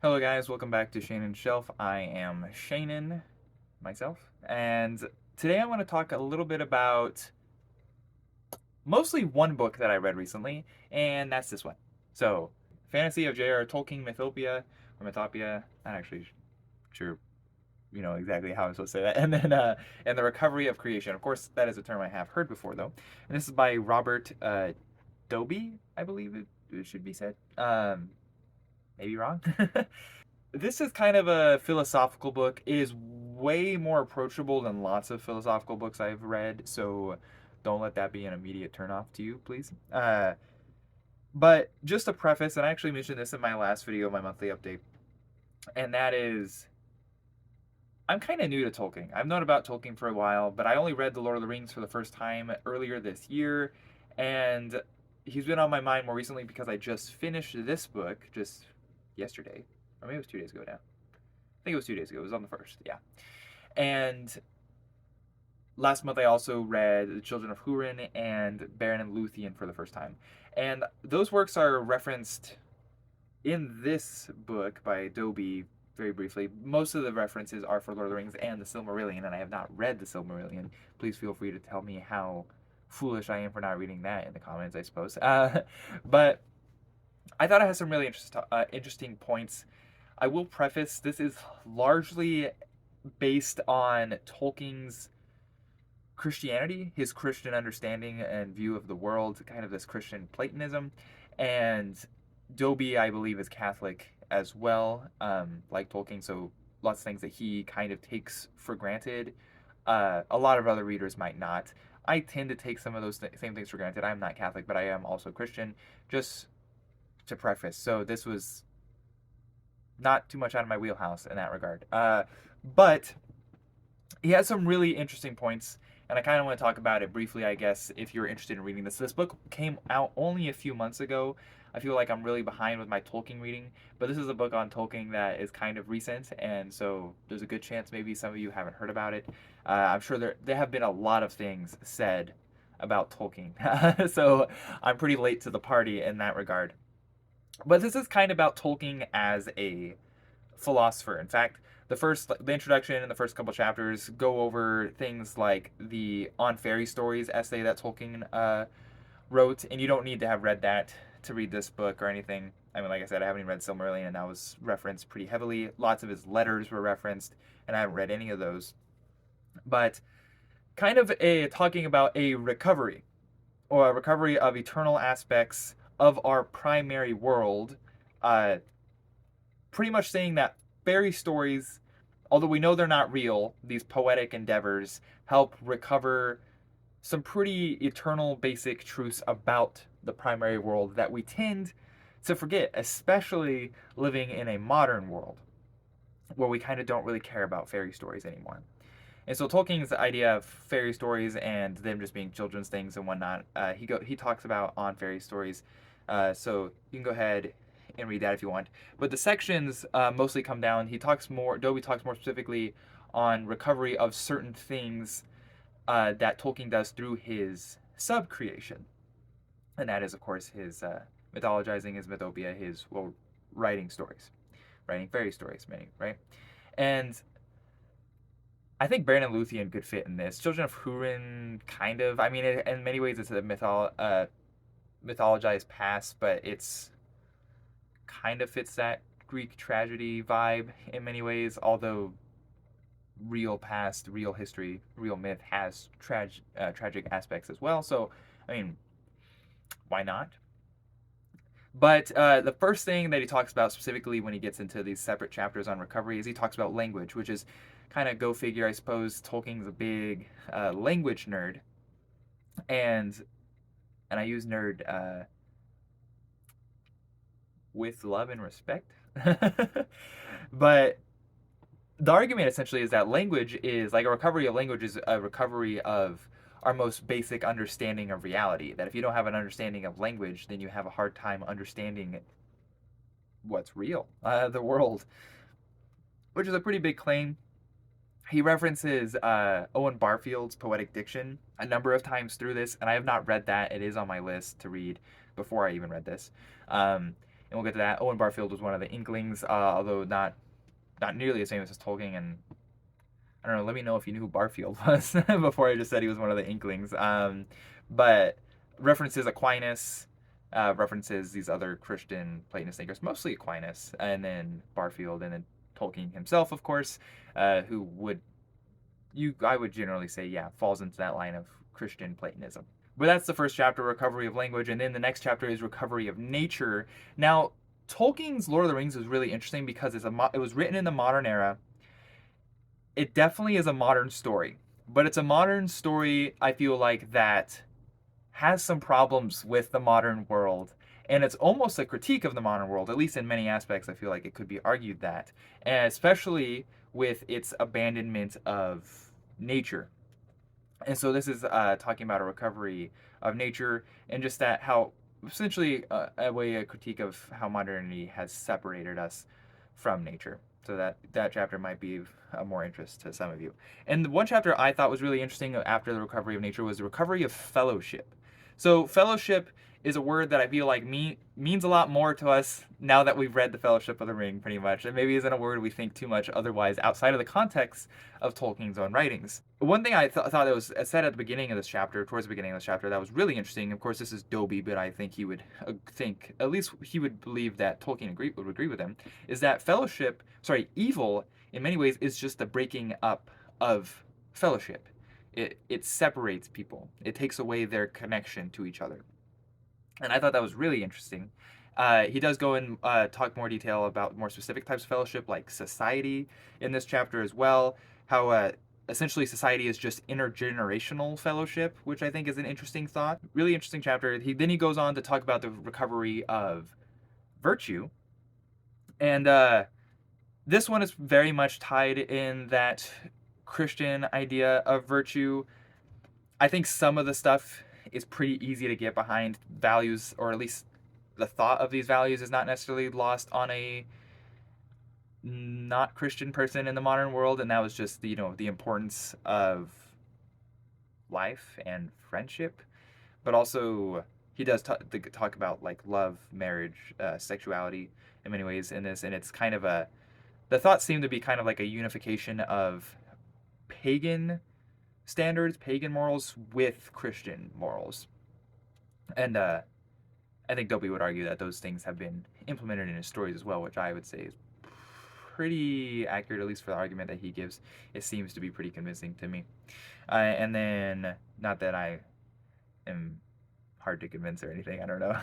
Hello guys, welcome back to Shannon's Shelf. I am Shannon, myself, and today I want to talk a little bit about mostly one book that I read recently, and that's this one. So, Fantasy of J.R. Tolkien, Mythopia, or Mythopia, not actually sure, exactly how I'm supposed to say that, and the Recovery of Creation. Of course, that is a term I have heard before, though, and this is by Robert Dobie, I believe it should be said. Maybe wrong. This is kind of a philosophical book. It is way more approachable than lots of philosophical books I've read, so don't let that be an immediate turnoff to you, please. But just a preface, and I actually mentioned this in my last video, my monthly update, and that is I'm kind of new to Tolkien. I've known about Tolkien for a while, but I only read The Lord of the Rings for the first time earlier this year, and he's been on my mind more recently because I just finished this book just yesterday, or maybe it was 2 days ago now. I think it was 2 days ago. It was on the 1st, yeah. And last month I also read The Children of Húrin and Beren and Luthien for the first time. And those works are referenced in this book by Dobie very briefly. Most of the references are for Lord of the Rings and the Silmarillion, and I have not read the Silmarillion. Please feel free to tell me how foolish I am for not reading that in the comments, I suppose. But I thought it has some really interesting points. I will preface this is largely based on Tolkien's Christianity, his Christian understanding and view of the world, kind of this Christian Platonism. And Dobie, I believe, is Catholic as well, like Tolkien, so lots of things that he kind of takes for granted. A lot of other readers might not. I tend to take some of those same things for granted. I'm not Catholic, but I am also Christian, just to preface. So this was not too much out of my wheelhouse in that regard. But he has some really interesting points, and I kind of want to talk about it briefly, I guess, if you're interested in reading this. This book came out only a few months ago. I feel like I'm really behind with my Tolkien reading, but this is a book on Tolkien that is kind of recent, and so there's a good chance maybe some of you haven't heard about it. I'm sure there have been a lot of things said about Tolkien, so I'm pretty late to the party in that regard. But this is kind of about Tolkien as a philosopher. In fact, the introduction and the first couple chapters go over things like the On Fairy Stories essay that Tolkien wrote, and you don't need to have read that to read this book or anything. I mean, like I said, I haven't even read Silmarillion, and that was referenced pretty heavily. Lots of his letters were referenced, and I haven't read any of those. But kind of talking about a recovery, or a recovery of eternal aspects of our primary world, uh, pretty much saying that fairy stories, although we know they're not real, these poetic endeavors help recover some pretty eternal basic truths about the primary world that we tend to forget, especially living in a modern world where we kind of don't really care about fairy stories anymore. And so Tolkien's idea of fairy stories and them just being children's things and whatnot, he talks about on fairy stories. So you can go ahead and read that if you want. But the sections mostly come down. Dobie talks more specifically on recovery of certain things that Tolkien does through his sub-creation. And that is, of course, his mythologizing, his mythopia, writing stories. Writing fairy stories, many, right? And I think Beren and Luthien could fit in this. Children of Húrin, kind of. I mean, in many ways, it's a mythologized past, but it's kind of fits that Greek tragedy vibe in many ways. Although real past, real history, real myth has tragic aspects as well. So, I mean, why not? But the first thing that he talks about specifically when he gets into these separate chapters on recovery is he talks about language, which is kind of go figure, I suppose. Tolkien's a big language nerd, and I use nerd with love and respect. But the argument essentially is that language is like a recovery of language is a recovery of our most basic understanding of reality. That if you don't have an understanding of language, then you have a hard time understanding what's real, the world, which is a pretty big claim. He references Owen Barfield's Poetic Diction a number of times through this, and I have not read that. It is on my list to read before I even read this. And we'll get to that. Owen Barfield was one of the Inklings, although not nearly as famous as Tolkien. And I don't know. Let me know if you knew who Barfield was before I just said he was one of the Inklings. But references Aquinas, references these other Christian Platonist thinkers, mostly Aquinas, and then Barfield, and then Tolkien himself, of course, who I would generally say, yeah, falls into that line of Christian Platonism. But that's the first chapter, recovery of language, and then the next chapter is recovery of nature. Now, Tolkien's Lord of the Rings is really interesting because it was written in the modern era. It definitely is a modern story, but it's a modern story, I feel like, that has some problems with the modern world. And it's almost a critique of the modern world, at least in many aspects. I feel like it could be argued that, and especially with its abandonment of nature. And so this is talking about a recovery of nature, and just that how essentially a critique of how modernity has separated us from nature. So that chapter might be of more interest to some of you. And the one chapter I thought was really interesting after the recovery of nature was the recovery of fellowship. So fellowship is a word that I feel like means a lot more to us now that we've read the Fellowship of the Ring, pretty much. It maybe isn't a word we think too much otherwise outside of the context of Tolkien's own writings. One thing I thought that was said at the beginning of this chapter, towards the beginning of this chapter, that was really interesting. Of course, this is Dobie, but I think he would think, at least he would believe that Tolkien would agree with him, is that evil in many ways is just the breaking up of fellowship. It separates people. It takes away their connection to each other. And I thought that was really interesting. He does go and talk more detail about more specific types of fellowship, like society, in this chapter as well. How essentially society is just intergenerational fellowship, which I think is an interesting thought. Really interesting chapter. Then he goes on to talk about the recovery of virtue. And this one is very much tied in that Christian idea of virtue. I think some of the stuff is pretty easy to get behind. Values, or at least the thought of these values, is not necessarily lost on a not Christian person in the modern world, and that was just the importance of life and friendship. But also he does talk about like love, marriage, sexuality in many ways in this, and it's kind of the thoughts seem to be kind of like a unification of pagan standards, pagan morals with Christian morals. And I think Dobie would argue that those things have been implemented in his stories as well, which I would say is pretty accurate, at least for the argument that he gives. It seems to be pretty convincing to me. And then, not that I am hard to convince or anything, I don't know.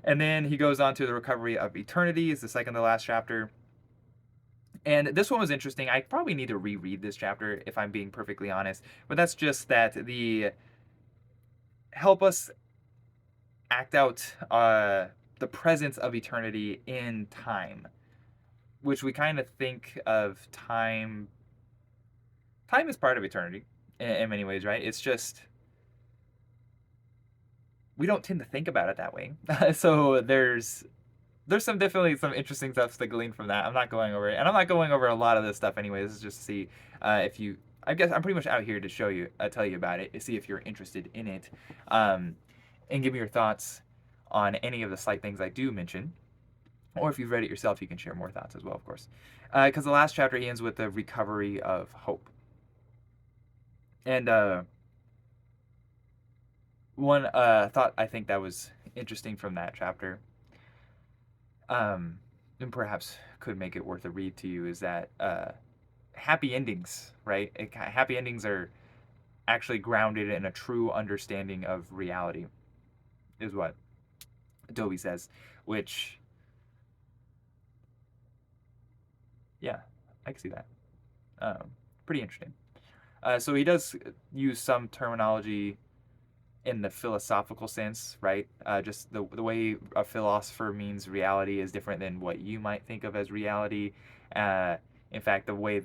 And then he goes on to the recovery of eternity, is the second to last chapter. And this one was interesting. I probably need to reread this chapter if I'm being perfectly honest. But that's just that help us act out the presence of eternity in time, which we kind of think of time. Time is part of eternity in many ways, right? It's just we don't tend to think about it that way. So there's definitely some interesting stuff to glean from that. I'm not going over it, and I'm not going over a lot of this stuff anyway. This is just to see if you. I guess I'm pretty much out here to show you, tell you about it, to see if you're interested in it, and give me your thoughts on any of the slight things I do mention. Or if you've read it yourself, you can share more thoughts as well, of course. Because the last chapter he ends with the recovery of hope. And one thought I think that was interesting from that chapter, and perhaps could make it worth a read to you, is that happy endings, right? Happy endings are actually grounded in a true understanding of reality, is what Dobie says, which, yeah, I can see that. Pretty interesting. So he does use some terminology in the philosophical sense, right? Just the way a philosopher means reality is different than what you might think of as reality. In fact, the way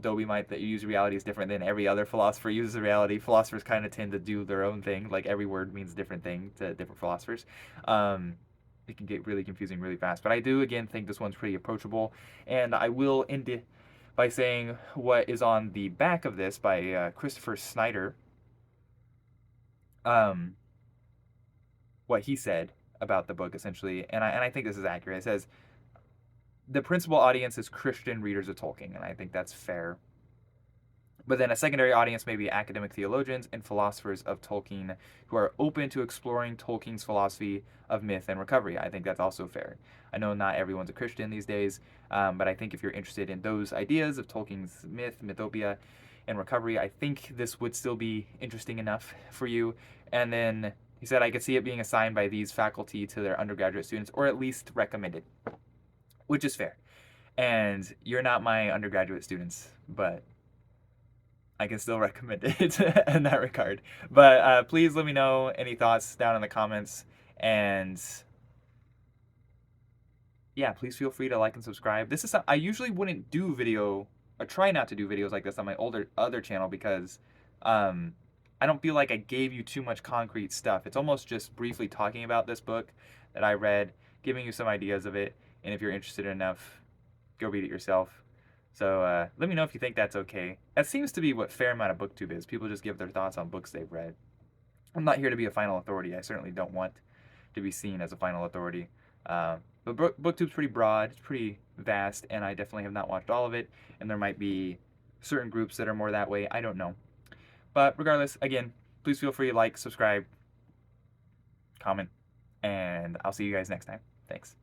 Dobie might use reality is different than every other philosopher uses reality. Philosophers kind of tend to do their own thing. Like every word means a different thing to different philosophers. It can get really confusing really fast. But I do, again, think this one's pretty approachable. And I will end it by saying what is on the back of this by Christopher Snyder. What he said about the book essentially, and I think this is accurate. It says the principal audience is Christian readers of Tolkien, and I think that's fair. But then a secondary audience may be academic theologians and philosophers of Tolkien who are open to exploring Tolkien's philosophy of myth and recovery. I think that's also fair. I know not everyone's a Christian these days, but I think if you're interested in those ideas of Tolkien's myth, mythopia, and recovery, I think this would still be interesting enough for you. And then he said, I could see it being assigned by these faculty to their undergraduate students, or at least recommended, which is fair. And you're not my undergraduate students, but I can still recommend it in that regard. But please let me know any thoughts down in the comments. And yeah, please feel free to like and subscribe. This is I usually wouldn't do video, or try not to do videos like this on my other channel, because I don't feel like I gave you too much concrete stuff. It's almost just briefly talking about this book that I read, giving you some ideas of it, and if you're interested enough, go read it yourself. So let me know if you think that's okay. That seems to be what fair amount of booktube is. People just give their thoughts on books they've read. I'm not here to be a final authority. I certainly don't want to be seen as a final authority. But booktube's pretty broad, it's pretty vast, and I definitely have not watched all of it. And there might be certain groups that are more that way. I don't know. But regardless, again, please feel free to like, subscribe, comment, and I'll see you guys next time. Thanks.